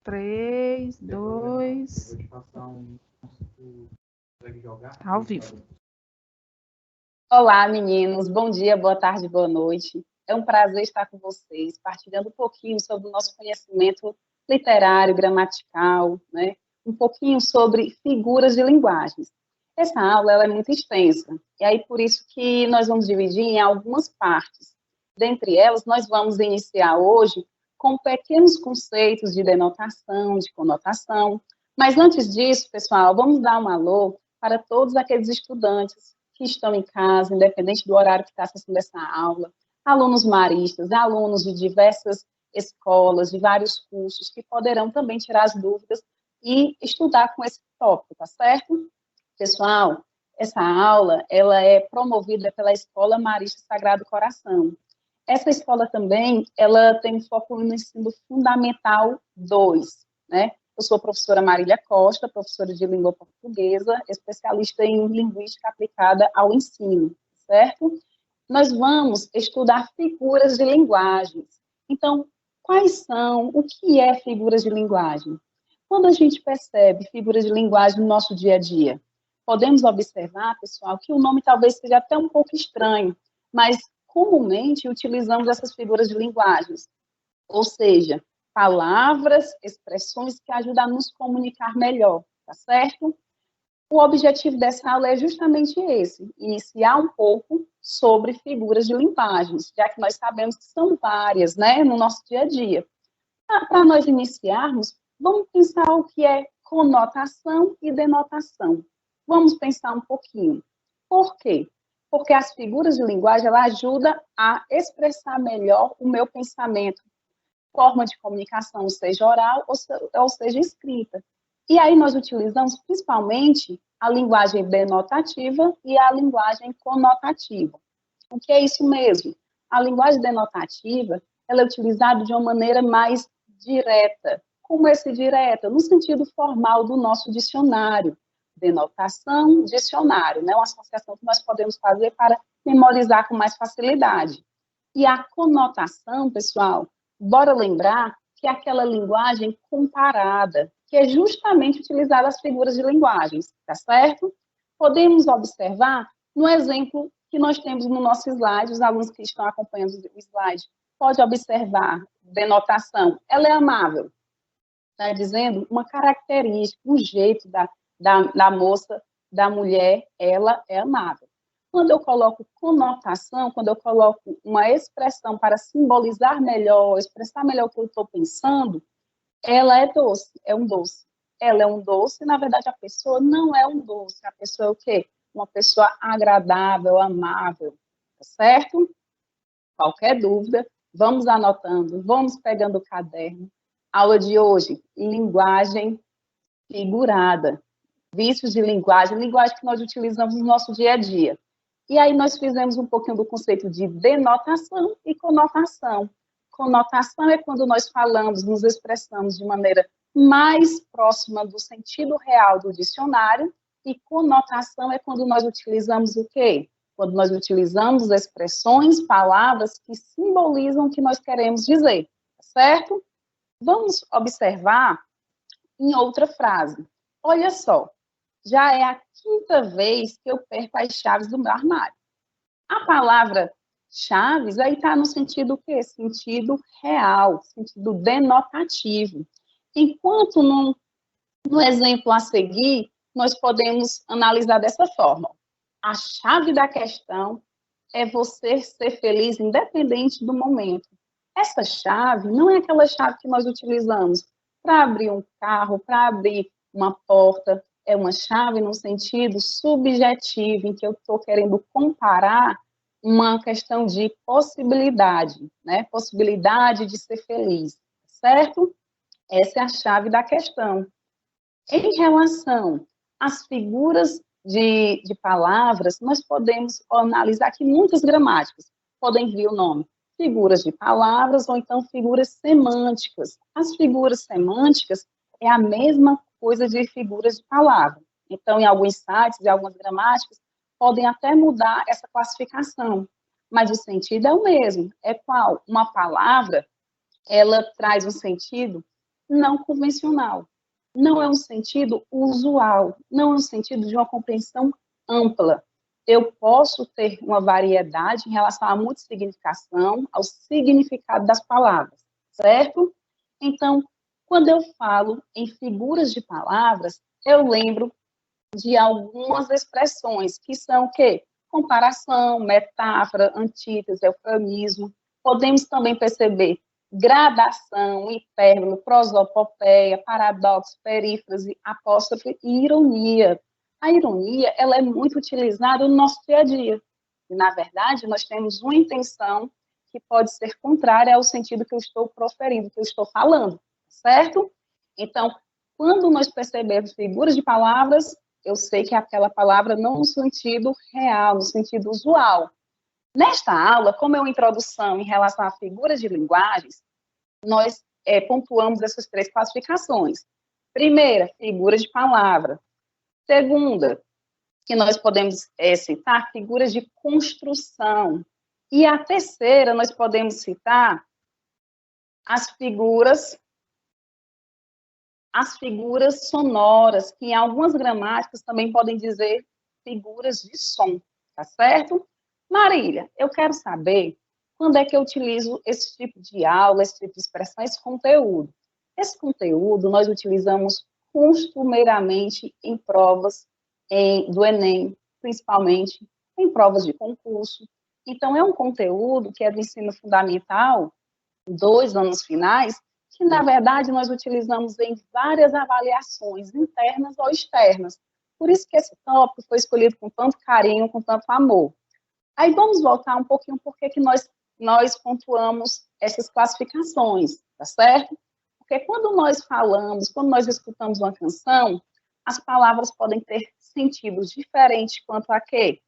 3, 2... Ao vivo. Olá, meninos. Bom dia, boa tarde, boa noite. É um prazer estar com vocês, partilhando um pouquinho sobre o nosso conhecimento literário, gramatical, né? Um pouquinho sobre figuras de linguagens. Essa aula ela é muito extensa, e aí por isso que nós vamos dividir em algumas partes. Dentre elas, nós vamos iniciar hoje com pequenos conceitos de denotação, de conotação. Mas antes disso, pessoal, vamos dar um alô para todos aqueles estudantes que estão em casa, independente do horário que está assistindo essa aula, alunos maristas, alunos de diversas escolas, de vários cursos, que poderão também tirar as dúvidas e estudar com esse tópico, tá certo? Pessoal, essa aula, ela é promovida pela Escola Marista Sagrado Coração. Essa escola também, ela tem um foco no ensino fundamental 2, né? Eu sou a professora Marília Costa, professora de língua portuguesa, especialista em linguística aplicada ao ensino, certo? Nós vamos estudar figuras de linguagens. Então, quais são, o que é figuras de linguagem? Quando a gente percebe figuras de linguagem no nosso dia a dia, podemos observar, pessoal, que o nome talvez seja até um pouco estranho, mas comumente utilizamos essas figuras de linguagens, ou seja, palavras, expressões que ajudam a nos comunicar melhor, tá certo? O objetivo dessa aula é justamente esse, iniciar um pouco sobre figuras de linguagens, já que nós sabemos que são várias, né, no nosso dia a dia. Para nós iniciarmos, vamos pensar o que é conotação e denotação. Vamos pensar um pouquinho. Por quê? Porque as figuras de linguagem ela ajudam a expressar melhor o meu pensamento, forma de comunicação, seja oral ou seja escrita. E aí nós utilizamos principalmente a linguagem denotativa e a linguagem conotativa. O que é isso mesmo? A linguagem denotativa ela é utilizada de uma maneira mais direta. Como esse direta? No sentido formal do nosso dicionário. Denotação, dicionário, né? Uma associação que nós podemos fazer para memorizar com mais facilidade. E a conotação, pessoal, bora lembrar que é aquela linguagem comparada, que é justamente utilizar as figuras de linguagens, tá certo? Podemos observar no exemplo que nós temos no nosso slide, os alunos que estão acompanhando o slide, pode observar, denotação, ela é amável, está dizendo uma característica, um jeito da moça, da mulher, ela é amável. Quando eu coloco conotação, quando eu coloco uma expressão para simbolizar melhor, expressar melhor o que eu estou pensando, ela é doce, é um doce. Ela é um doce, na verdade a pessoa não é um doce, a pessoa é o quê? Uma pessoa agradável, amável, tá certo? Qualquer dúvida, vamos anotando, vamos pegando o caderno. Aula de hoje, linguagem figurada. Vícios de linguagem, linguagem que nós utilizamos no nosso dia a dia. E aí nós fizemos um pouquinho do conceito de denotação e conotação. Conotação é quando nós falamos, nos expressamos de maneira mais próxima do sentido real do dicionário, e conotação é quando nós utilizamos o quê? Quando nós utilizamos expressões, palavras que simbolizam o que nós queremos dizer, certo? Vamos observar em outra frase. Olha só, já é a quinta vez que eu perco as chaves do meu armário. A palavra chaves aí está no sentido o quê? Sentido real, sentido denotativo. Enquanto no exemplo a seguir, nós podemos analisar dessa forma. A chave da questão é você ser feliz independente do momento. Essa chave não é aquela chave que nós utilizamos para abrir um carro, para abrir uma porta. É uma chave no sentido subjetivo, em que eu estou querendo comparar uma questão de possibilidade, né? Possibilidade de ser feliz, certo? Essa é a chave da questão. Em relação às figuras de palavras, nós podemos analisar aqui muitas gramáticas. Podem vir o nome figuras de palavras ou então figuras semânticas. As figuras semânticas é a mesma coisa de figuras de palavra. Então, em alguns sites e algumas gramáticas, podem até mudar essa classificação, mas o sentido é o mesmo. É qual? Uma palavra, ela traz um sentido não convencional. Não é um sentido usual, não é um sentido de uma compreensão ampla. Eu posso ter uma variedade em relação à multissignificação, ao significado das palavras, certo? Então, quando eu falo em figuras de palavras, eu lembro de algumas expressões que são o quê? Comparação, metáfora, antítese, eufemismo. Podemos também perceber gradação, hipérbole, prosopopeia, paradoxo, perífrase, apóstrofe e ironia. A ironia, ela é muito utilizada no nosso dia a dia. E, na verdade, nós temos uma intenção que pode ser contrária ao sentido que eu estou proferindo, que eu estou falando, certo? Então, quando nós percebemos figuras de palavras, eu sei que aquela palavra não no sentido real, no sentido usual. Nesta aula, como é uma introdução em relação a figuras de linguagens, nós pontuamos essas 3 classificações. Primeira, figuras de palavra. Segunda, que nós podemos citar figuras de construção. E a terceira, nós podemos citar as figuras sonoras, que em algumas gramáticas também podem dizer figuras de som, tá certo? Marília, eu quero saber quando é que eu utilizo esse tipo de aula, esse tipo de expressão, esse conteúdo. Esse conteúdo nós utilizamos costumeiramente em provas do Enem, principalmente em provas de concurso. Então, é um conteúdo que é do ensino fundamental, 2 anos finais, que, na verdade, nós utilizamos em várias avaliações, internas ou externas. Por isso que esse tópico foi escolhido com tanto carinho, com tanto amor. Aí vamos voltar um pouquinho por que nós pontuamos essas classificações, tá certo? Porque quando nós falamos, quando nós escutamos uma canção, as palavras podem ter sentidos diferentes quanto a quê?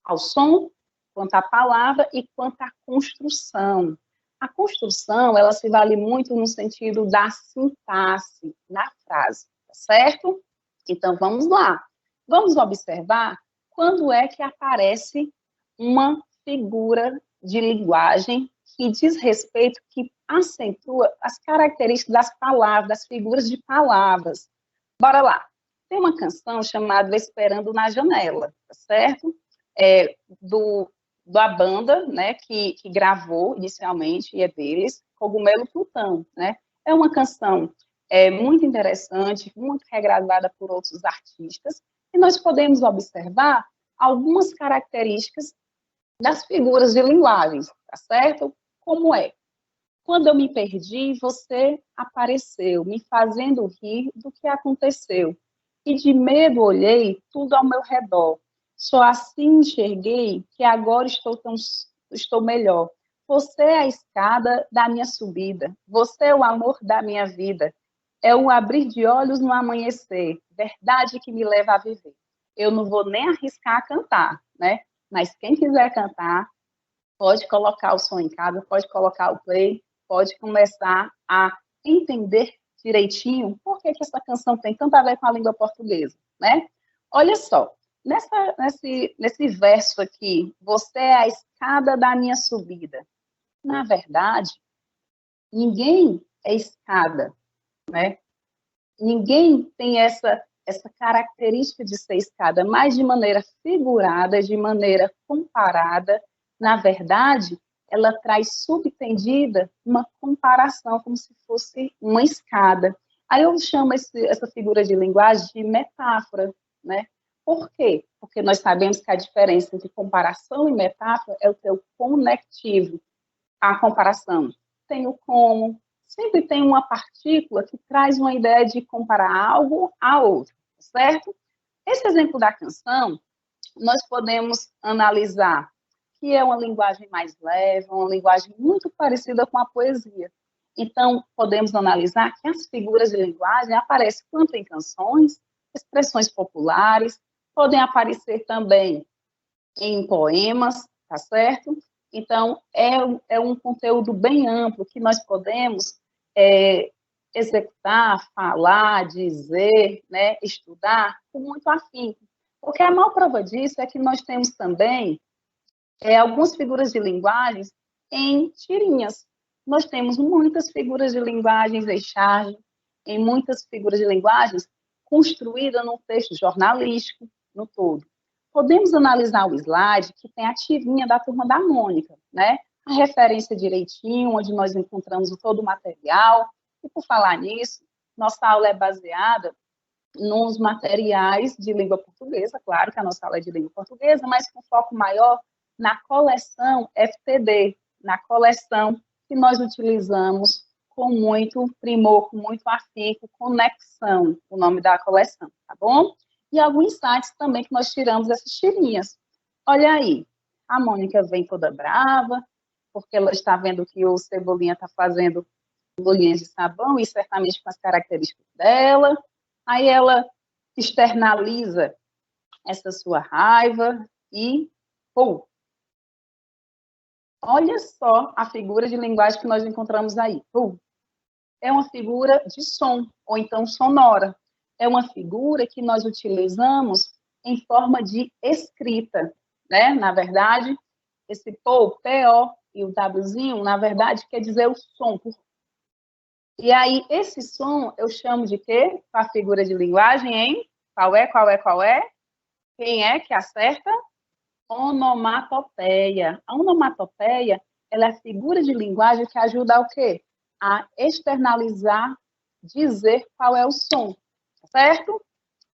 Ao som, quanto à palavra e quanto à construção. A construção, ela se vale muito no sentido da sintaxe, na frase, tá certo? Então, vamos lá. Vamos observar quando é que aparece uma figura de linguagem que diz respeito, que acentua as características das palavras, das figuras de palavras. Bora lá. Tem uma canção chamada Esperando na Janela, tá certo? Da banda, né, que gravou inicialmente, e é deles, Cogumelo Plutão, né? É uma canção muito interessante, muito regravada por outros artistas, e nós podemos observar algumas características das figuras de linguagem, tá certo? Como é? Quando eu me perdi, você apareceu, me fazendo rir do que aconteceu. E de medo olhei tudo ao meu redor. Só assim enxerguei que agora estou melhor. Você é a escada da minha subida. Você é o amor da minha vida. É um abrir de olhos no amanhecer. Verdade que me leva a viver. Eu não vou nem arriscar a cantar, né? Mas quem quiser cantar, pode colocar o som em casa, pode colocar o play, pode começar a entender direitinho por que essa canção tem tanto a ver com a língua portuguesa, né? Olha só, nesse verso aqui, você é a escada da minha subida. Na verdade, ninguém é escada, né? Ninguém tem essa característica de ser escada, mas de maneira figurada, de maneira comparada. Na verdade, ela traz subtendida uma comparação, como se fosse uma escada. Aí eu chamo essa figura de linguagem de metáfora, né? Por quê? Porque nós sabemos que a diferença entre comparação e metáfora é o teu conectivo. A comparação tem o como, sempre tem uma partícula que traz uma ideia de comparar algo a outro, certo? Esse exemplo da canção, nós podemos analisar que é uma linguagem mais leve, uma linguagem muito parecida com a poesia. Então, podemos analisar que as figuras de linguagem aparecem tanto em canções, expressões populares, podem aparecer também em poemas, tá certo? Então, é um conteúdo bem amplo que nós podemos executar, falar, dizer, né, estudar com muito afinco. Porque a maior prova disso é que nós temos também algumas figuras de linguagens em tirinhas. Nós temos muitas figuras de linguagens em charge, em muitas figuras de linguagens construídas no texto jornalístico, no todo. Podemos analisar o slide que tem a tirinha da turma da Mônica, né? A referência direitinho, onde nós encontramos todo o material. E por falar nisso, nossa aula é baseada nos materiais de língua portuguesa, claro que a nossa aula é de língua portuguesa, mas com foco maior na coleção FTD, na coleção que nós utilizamos com muito primor, com muito afinco, Conexão, o nome da coleção, tá bom? E alguns sites também que nós tiramos essas tirinhas. Olha aí, a Mônica vem toda brava, porque ela está vendo que o Cebolinha está fazendo bolinhas de sabão, e certamente com as características dela. Aí ela externaliza essa sua raiva e, pô, olha só a figura de linguagem que nós encontramos aí. É uma figura de som, ou então sonora. É uma figura que nós utilizamos em forma de escrita, né? Na verdade, esse PO e o Wzinho, na verdade, quer dizer o som. E aí, esse som eu chamo de quê? A figura de linguagem, hein? Qual é? Quem é que acerta? Onomatopeia. A onomatopeia, ela é a figura de linguagem que ajuda a o quê? A externalizar, dizer qual é o som, certo?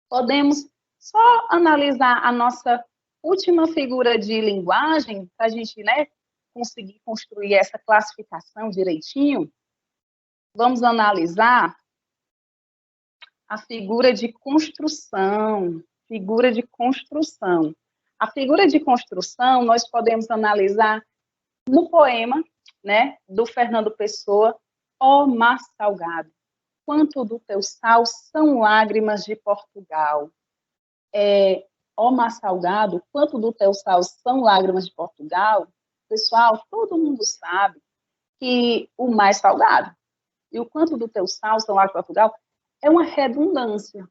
Podemos só analisar a nossa última figura de linguagem para a gente, né, conseguir construir essa classificação direitinho. Vamos analisar a figura de construção. Figura de construção. A figura de construção nós podemos analisar no poema, né, do Fernando Pessoa, Ó Mar Salgado. Quanto do teu sal são lágrimas de Portugal. Ó Mar Salgado, quanto do teu sal são lágrimas de Portugal. Pessoal, todo mundo sabe que o mar é salgado. E o quanto do teu sal são lágrimas de Portugal é uma redundância.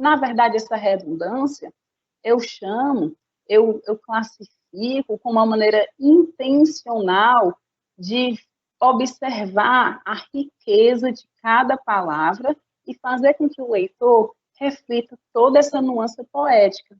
Na verdade, essa redundância eu classifico como uma maneira intencional de observar a riqueza de cada palavra e fazer com que o leitor reflita toda essa nuance poética.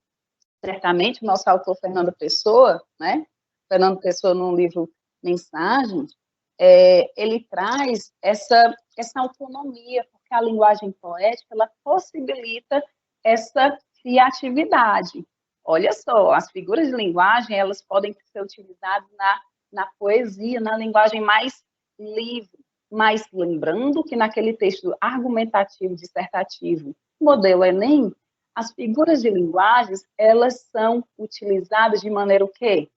Certamente, o nosso autor Fernando Pessoa, né? Fernando Pessoa, no livro Mensagens, ele traz essa autonomia, porque a linguagem poética ela possibilita essa criatividade. Olha só, as figuras de linguagem elas podem ser utilizadas na poesia, na linguagem mais livre, mas lembrando que naquele texto argumentativo, dissertativo, modelo Enem, as figuras de linguagens, elas são utilizadas de maneira o quê?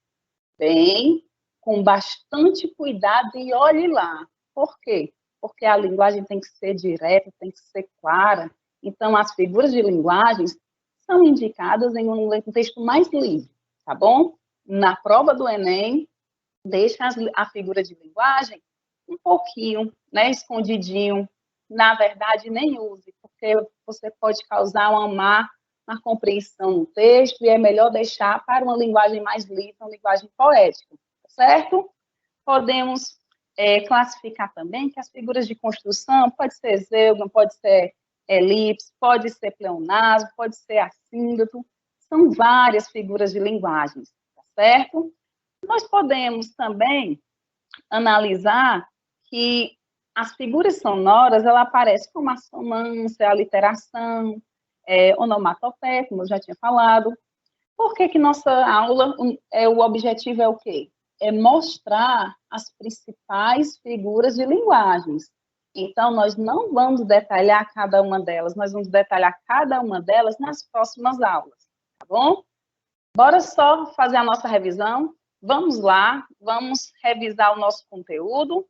Bem, com bastante cuidado e olhe lá. Por quê? Porque a linguagem tem que ser direta, tem que ser clara. Então, as figuras de linguagens são indicadas em um texto mais livre, tá bom? Na prova do Enem, deixa a figura de linguagem um pouquinho, né, escondidinho. Na verdade, nem use, porque você pode causar uma má compreensão no texto e é melhor deixar para uma linguagem mais livre, uma linguagem poética, certo? Podemos classificar também que as figuras de construção pode ser zeugma, pode ser elipse, pode ser pleonasmo, pode ser assíndato, são várias figuras de linguagens, tá certo? Nós podemos também analisar que as figuras sonoras, ela aparecem como a sonância, a literação, onomatopeia, como eu já tinha falado. Por que nossa aula, o objetivo é o quê? É mostrar as principais figuras de linguagens. Então, nós não vamos detalhar cada uma delas, nós vamos detalhar cada uma delas nas próximas aulas, tá bom? Bora só fazer a nossa revisão. Vamos lá, vamos revisar o nosso conteúdo.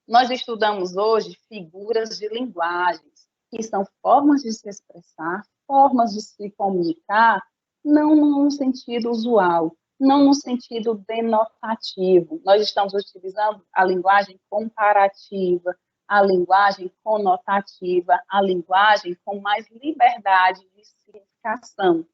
Nós estudamos hoje figuras de linguagens, que são formas de se expressar, formas de se comunicar, não num sentido usual, não no sentido denotativo. Nós estamos utilizando a linguagem comparativa, a linguagem conotativa, a linguagem com mais liberdade de significação.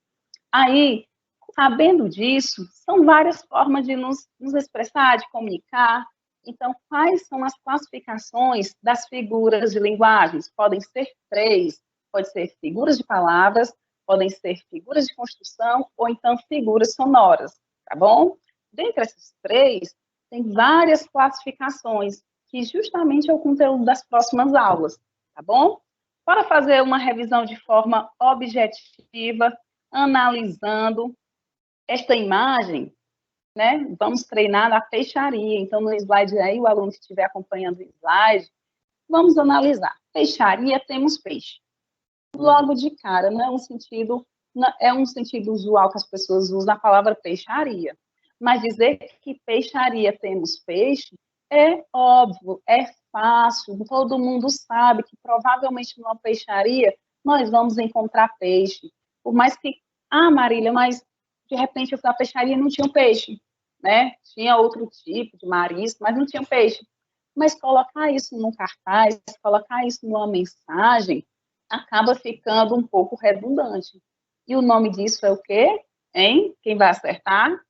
Aí, sabendo disso, são várias formas de nos expressar, de comunicar, Então, quais são as classificações das figuras de linguagens? Podem ser 3, pode ser figuras de palavras, podem ser figuras de construção, ou então figuras sonoras, tá bom? Dentre essas 3, tem várias classificações, que justamente é o conteúdo das próximas aulas, tá bom? Para fazer uma revisão de forma objetiva, analisando esta imagem, né? Vamos treinar na peixaria. Então, no slide aí, o aluno que estiver acompanhando o slide, vamos analisar. Peixaria, temos peixe. Logo de cara, não é um sentido, é um sentido usual que as pessoas usam a palavra peixaria. Mas dizer que peixaria temos peixe é óbvio, é fácil, todo mundo sabe que provavelmente numa peixaria nós vamos encontrar peixe. Por mais que, Marília, mas de repente eu fui à peixaria e não tinha peixe, né? Tinha outro tipo de marisco, mas não tinha peixe. Mas colocar isso num cartaz, colocar isso numa mensagem, acaba ficando um pouco redundante. E o nome disso é o quê? Hein? Quem vai acertar?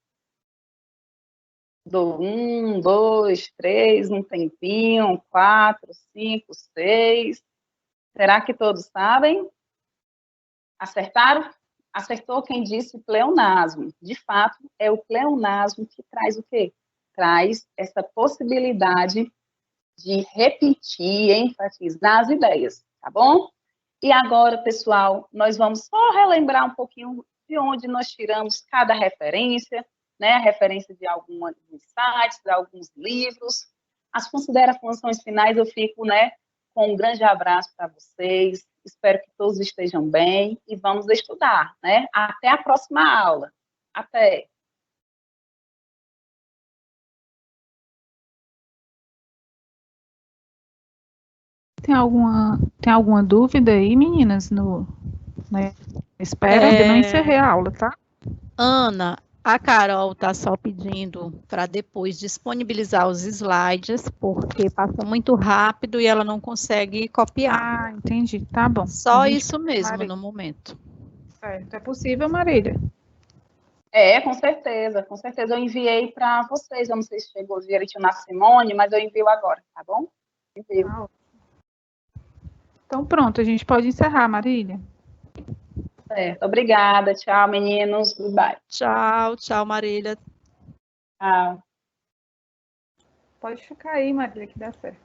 Do 1, 2, 3, um tempinho, 4, 5, 6. Será que todos sabem? Acertaram? Acertou quem disse pleonasmo. De fato, é o pleonasmo que traz o quê? Traz essa possibilidade de repetir, enfatizar as ideias, tá bom? E agora, pessoal, nós vamos só relembrar um pouquinho de onde nós tiramos cada referência, né? A referência de alguns sites, de alguns livros. As considerações finais eu fico, né, com um grande abraço para vocês. Espero que todos estejam bem e vamos estudar, né? Até a próxima aula. Até! Tem alguma dúvida aí, meninas, na espera? Eu não encerrei a aula, tá? Ana, a Carol está só pedindo para depois disponibilizar os slides, porque passa muito rápido e ela não consegue copiar. Ah, entendi. Tá bom. Só isso mesmo Marília. no momento. Certo. É possível, Marília? Com certeza, com certeza. Eu enviei para vocês. Eu não sei se chegou direitinho na Simone, mas eu envio agora, tá bom? Envio. Então, pronto, a gente pode encerrar, Marília. Certo, obrigada. Tchau, meninos. Goodbye. Tchau, tchau, Marília. Tchau. Pode ficar aí, Marília, que dá certo.